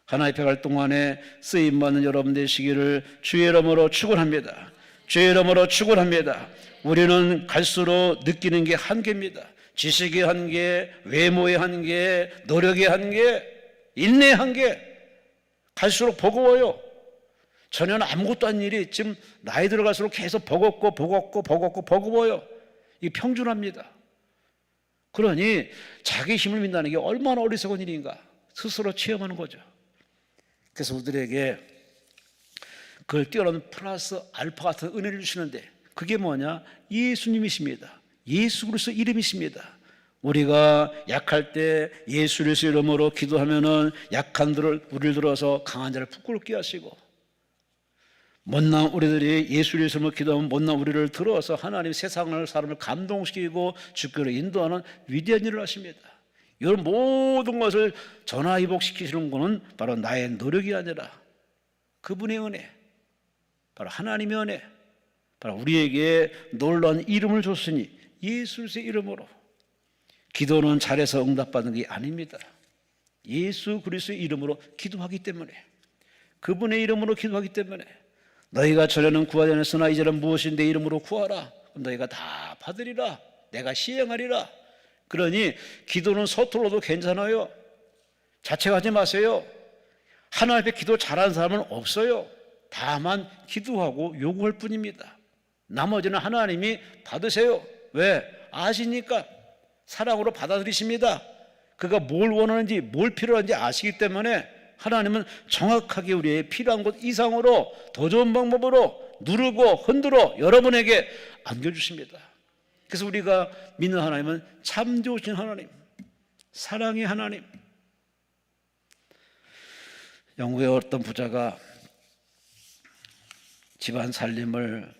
하나의 벽할 동안에 쓰임받는 여러분 되시기를 주의 이름으로 축원합니다. 주의 이름으로 축원합니다. 우리는 갈수록 느끼는 게 한계입니다. 지식의 한계, 외모의 한계, 노력의 한계, 인내의 한계. 갈수록 버거워요. 전에는 아무것도 아닌 일이 지금 나이 들어갈수록 계속 버거워요. 이게 평준합니다. 그러니 자기 힘을 믿는다는 게 얼마나 어리석은 일인가 스스로 체험하는 거죠. 그래서 우리들에게 그걸 뛰어넘는 플러스 알파 같은 은혜를 주시는데 그게 뭐냐? 예수님이십니다. 예수 그리스도 이름이십니다. 우리가 약할 때 예수 그리스도 이름으로 기도하면은 약한 우리를 들어서 강한 자를 부끄럽게 하시고 못난 우리들이 예수 그리스도로 기도하면 못난 우리를 들어서 하나님 세상을 사람을 감동시키고 주께로 인도하는 위대한 일을 하십니다. 이런 모든 것을 전화위복시키시는 것은 바로 나의 노력이 아니라 그분의 은혜, 바로 하나님의 은혜, 바로 우리에게 놀라운 이름을 줬으니 예수 그리스도의 이름으로. 기도는 잘해서 응답받는 게 아닙니다. 예수 그리스도의 이름으로 기도하기 때문에, 그분의 이름으로 기도하기 때문에 너희가 전에는 구하지 않았으나 이제는 무엇인 내 이름으로 구하라. 그럼 너희가 다 받으리라. 내가 시행하리라. 그러니 기도는 서툴러도 괜찮아요. 자책하지 마세요. 하나님 앞에 기도 잘하는 사람은 없어요. 다만 기도하고 요구할 뿐입니다. 나머지는 하나님이 받으세요. 왜? 아시니까 사랑으로 받아들이십니다. 그가 뭘 원하는지 뭘 필요한지 아시기 때문에 하나님은 정확하게 우리의 필요한 것 이상으로 더 좋은 방법으로 누르고 흔들어 여러분에게 안겨주십니다. 그래서 우리가 믿는 하나님은 참 좋으신 하나님, 사랑의 하나님. 영국의 어떤 부자가 집안 살림을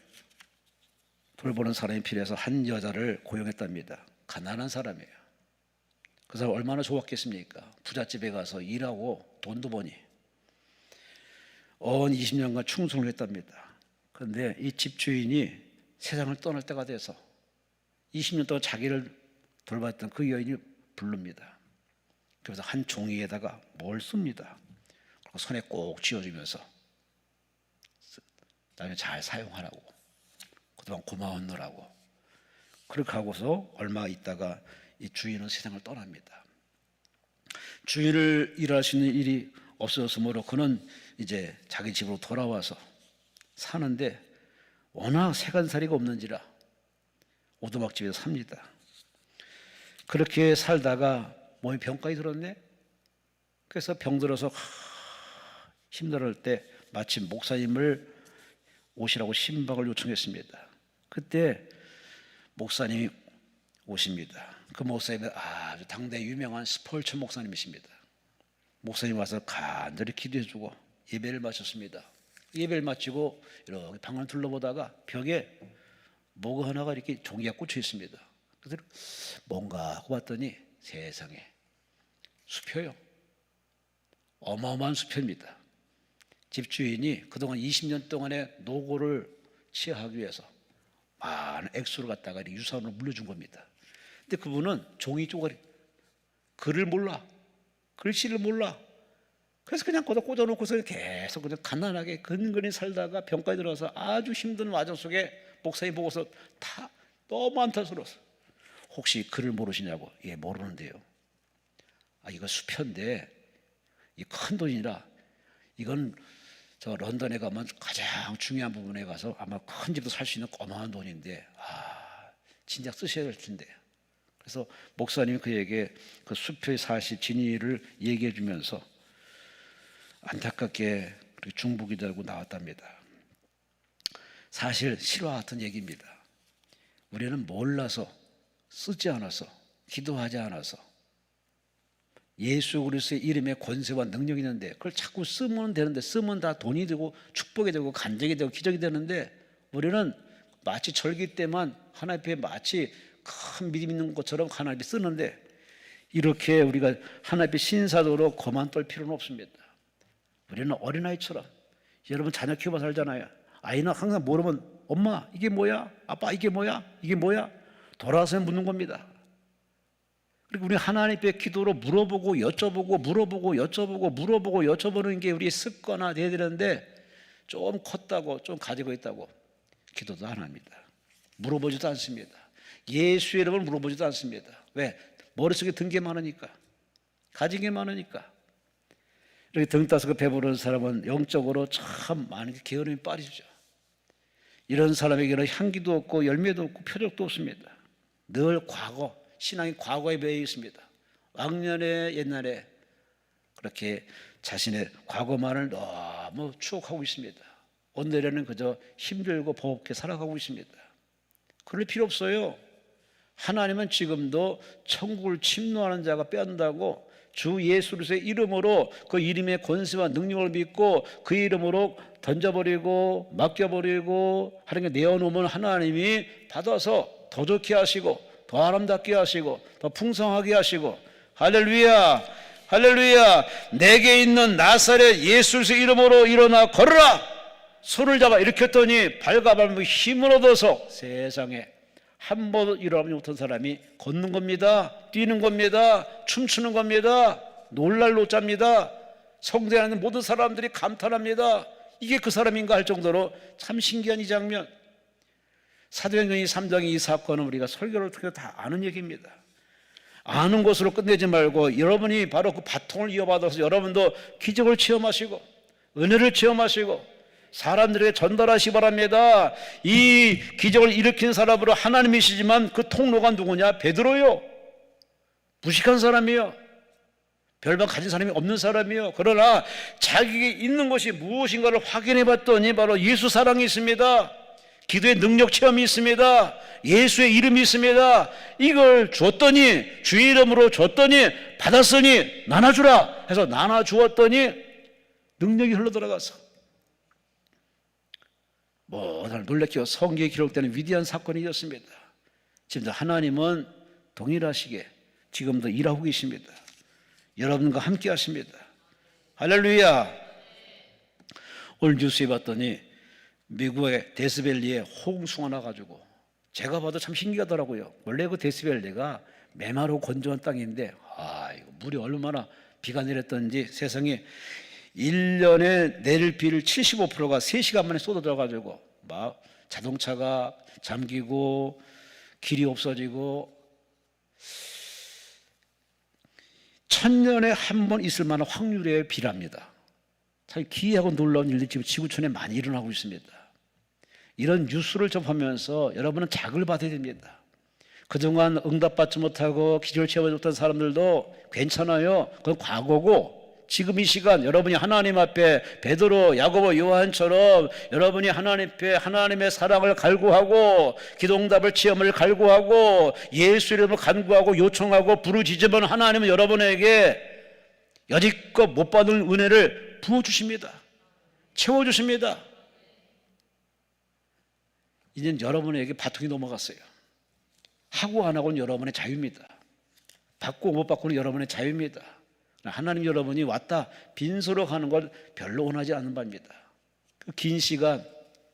돌보는 사람이 필요해서 한 여자를 고용했답니다. 가난한 사람이에요. 그 사람 얼마나 좋았겠습니까? 부잣집에 가서 일하고 돈도 버니 언 20년간 충성을 했답니다. 그런데 이 집주인이 세상을 떠날 때가 돼서 20년 동안 자기를 돌봤던 그 여인이 부릅니다. 그래서 한 종이에다가 뭘 씁니다. 그리고 손에 꼭 쥐어주면서 나중에 잘 사용하라고, 그동안 고마웠노라고. 그렇게 하고서 얼마 있다가 이 주인은 세상을 떠납니다. 주인을 일할 수 있는 일이 없어졌으므로 그는 이제 자기 집으로 돌아와서 사는데 워낙 세간살이가 없는지라 오두막집에서 삽니다. 그렇게 살다가 몸이 병까지 들었네. 그래서 병들어서 힘들을 때 마침 목사님을 오시라고 신방을 요청했습니다. 그때 목사님이 오십니다. 그 목사님은 아주 당대 유명한 스펄천 목사님이십니다. 목사님 와서 간절히 기도해주고 예배를 마쳤습니다. 예배를 마치고 이렇게 방을 둘러보다가 벽에 뭐가 하나가 이렇게 종이가 꽂혀 있습니다. 그래서 뭔가 하고 봤더니 세상에 수표요. 어마어마한 수표입니다. 집주인이 그동안 20년 동안의 노고를 취하기 위해서 많은 액수를 갖다가 유산으로 물려준 겁니다. 근데 그분은 종이 쪼가리, 글을 몰라, 글씨를 몰라. 그래서 그냥 거기다 꽂아놓고서 계속 그냥 가난하게 근근히 살다가 병까지 들어서 아주 힘든 와정 속에 목사님 보고서 다 너무 안타스러워서 혹시 글을 모르시냐고. 예, 모르는데요. 아, 이거 수표인데 이 큰 돈이라 이건 저 런던에 가면 가장 중요한 부분에 가서 아마 큰 집도 살 수 있는 어마어마한 돈인데 진작 쓰셔야 될 텐데. 그래서 목사님이 그에게 그 수표의 사실 진위를 얘기해 주면서 안타깝게 중복이 되고 나왔답니다. 사실 실화 같은 얘기입니다. 우리는 몰라서 쓰지 않아서 기도하지 않아서 예수 그리스도의 이름에 권세와 능력이 있는데 그걸 자꾸 쓰면 되는데 쓰면 다 돈이 되고 축복이 되고 간증이 되고 기적이 되는데 우리는 마치 절기 때만 하나님 앞에 마치 큰 믿음 있는 것처럼 하나님 앞에 쓰는데 이렇게 우리가 하나님 앞에 신사도로 거만 떨 필요는 없습니다. 우리는 어린아이처럼 여러분 자녀 키워봐 살잖아요. 아이는 항상 모르면 엄마 이게 뭐야? 아빠 이게 뭐야? 이게 뭐야? 돌아와서 묻는 겁니다. 그리고 우리 하나님 앞에 기도로 물어보고 여쭤보고 물어보고 여쭤보고 물어보고 여쭤보는 게 우리의 습관화돼야 되는데 좀 컸다고 좀 가지고 있다고 기도도 안 합니다. 물어보지도 않습니다. 예수의 이름을 물어보지도 않습니다. 왜? 머릿속에 든 게 많으니까, 가진 게 많으니까. 이렇게 등 따서 배부른 사람은 영적으로 참 많은 게으름이 빠지죠. 이런 사람에게는 향기도 없고 열매도 없고 표적도 없습니다. 늘 과거, 신앙이 과거에 매여 있습니다. 왕년에 옛날에 그렇게 자신의 과거만을 너무 추억하고 있습니다. 오늘에는 그저 힘들고 버겁게 살아가고 있습니다. 그럴 필요 없어요. 하나님은 지금도 천국을 침노하는 자가 빼앗는다고 주 예수 그리스도의 이름으로 그 이름의 권세와 능력을 믿고 그 이름으로 던져버리고 맡겨버리고 하는 게 내어놓으면 하나님이 받아서 더 좋게 하시고 더 아름답게 하시고 더 풍성하게 하시고 할렐루야 할렐루야. 내게 있는 나사렛 예수 그리스도의 이름으로 일어나 걸으라. 손을 잡아 일으켰더니 발과 발목 힘을 얻어서 세상에 한 번도 일어나지 못한 사람이 걷는 겁니다. 뛰는 겁니다. 춤추는 겁니다. 놀랄 노자입니다. 성전에 있는 모든 사람들이 감탄합니다. 이게 그 사람인가 할 정도로 참 신기한 이 장면. 사도행전 3장의 이 사건은 우리가 설교를 통해 다 아는 얘기입니다. 아는 것으로 끝내지 말고 여러분이 바로 그 바통을 이어받아서 여러분도 기적을 체험하시고 은혜를 체험하시고 사람들에게 전달하시기 바랍니다. 이 기적을 일으킨 사람으로 하나님이시지만 그 통로가 누구냐? 베드로요. 무식한 사람이요. 별반 가진 사람이 없는 사람이요. 그러나 자기에게 있는 것이 무엇인가를 확인해 봤더니 바로 예수 사랑이 있습니다. 기도의 능력 체험이 있습니다. 예수의 이름이 있습니다. 이걸 줬더니 주의 이름으로 줬더니 받았으니 나눠주라 해서 나눠주었더니 능력이 흘러들어가서 모든 놀랍게 성경에 기록되는 위대한 사건이었습니다. 지금도 하나님은 동일하시게 지금도 일하고 계십니다. 여러분과 함께 하십니다. 할렐루야. 오늘 뉴스에 봤더니 미국의 데스밸리에 홍수가 나가지고 제가 봐도 참 신기하더라고요. 원래 그 데스밸리가 메마르고 건조한 땅인데 이거 물이 얼마나 비가 내렸던지 세상에 1년에 내릴 비를 75%가 3시간 만에 쏟아져가지고 막 자동차가 잠기고 길이 없어지고 1000년에 한 번 있을 만한 확률의 비랍니다. 참 기이하고 놀라운 일들이 지금 지구촌에 많이 일어나고 있습니다. 이런 뉴스를 접하면서 여러분은 자극을 받아야 됩니다. 그동안 응답받지 못하고 기절 체험하지 못한 사람들도 괜찮아요. 그건 과거고, 지금 이 시간 여러분이 하나님 앞에 베드로, 야고보, 요한처럼 여러분이 하나님 앞에 하나님의 사랑을 갈구하고 기도응답을 체험을 갈구하고 예수 이름을 간구하고 요청하고 부르짖으면 하나님은 여러분에게 여지껏 못 받은 은혜를 부어주십니다. 채워주십니다. 이제는 여러분에게 바통이 넘어갔어요. 하고 안 하고는 여러분의 자유입니다. 받고 못 받고는 여러분의 자유입니다. 하나님 여러분이 왔다 빈소로 가는 걸 별로 원하지 않는 바입니다. 그 긴 시간,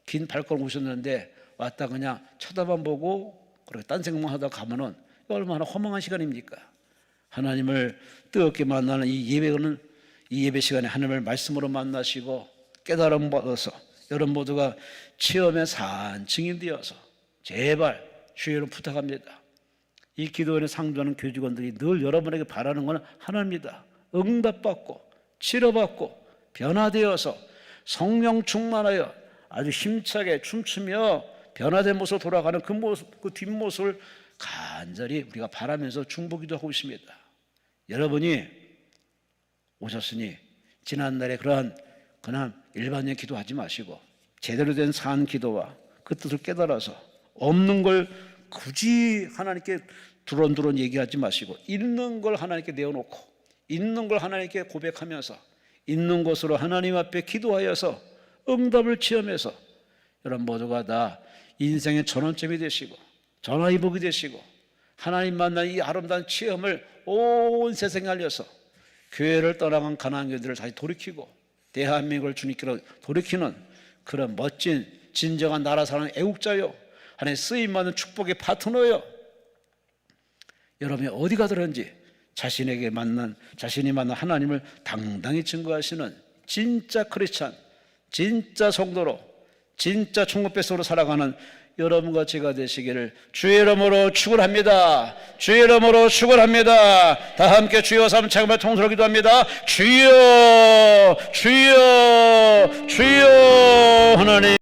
긴 발걸음 오셨는데 왔다 그냥 쳐다만 보고 그렇게 딴 생각만 하다 가면은 얼마나 허망한 시간입니까? 하나님을 뜨겁게 만나는 이 예배 시간에 하나님을 말씀으로 만나시고 깨달음 받아서 여러분 모두가 체험의 산증인 되어서 제발 주의 이름 부탁합니다. 이 기도원에 상주하는 교직원들이 늘 여러분에게 바라는 것은 하나입니다. 응답받고 치료받고 변화되어서 성령 충만하여 아주 힘차게 춤추며 변화된 모습으로 돌아가는 그 모습, 그 뒷모습을 간절히 우리가 바라면서 중보기도 하고 있습니다. 여러분이 오셨으니 지난날에 그러한 그냥 일반적인 기도하지 마시고 제대로 된 산 기도와 그 뜻을 깨달아서 없는 걸 굳이 하나님께 두런두런 얘기하지 마시고 있는 걸 하나님께 내어놓고 있는 걸 하나님께 고백하면서 있는 것으로 하나님 앞에 기도하여서 응답을 체험해서 여러분 모두가 다 인생의 전환점이 되시고 전화위복이 되시고 하나님 만난 이 아름다운 체험을 온 세상에 알려서 교회를 떠나간 가나안 교회들을 다시 돌이키고 대한민국을 주님께로 돌이키는 그런 멋진 진정한 나라 사랑의 애국자요 하나님 쓰임받는 축복의 파트너요. 여러분이 어디 가더든지 자신이 만난 하나님을 당당히 증거하시는 진짜 크리스찬, 진짜 성도로, 진짜 천국 백성으로 살아가는 여러분과 제가 되시기를 주의 이름으로 축원합니다. 주의 이름으로 축원합니다. 다 함께 주여 삼 차금을 통솔 기도합니다. 주여, 주여, 주여 하나님.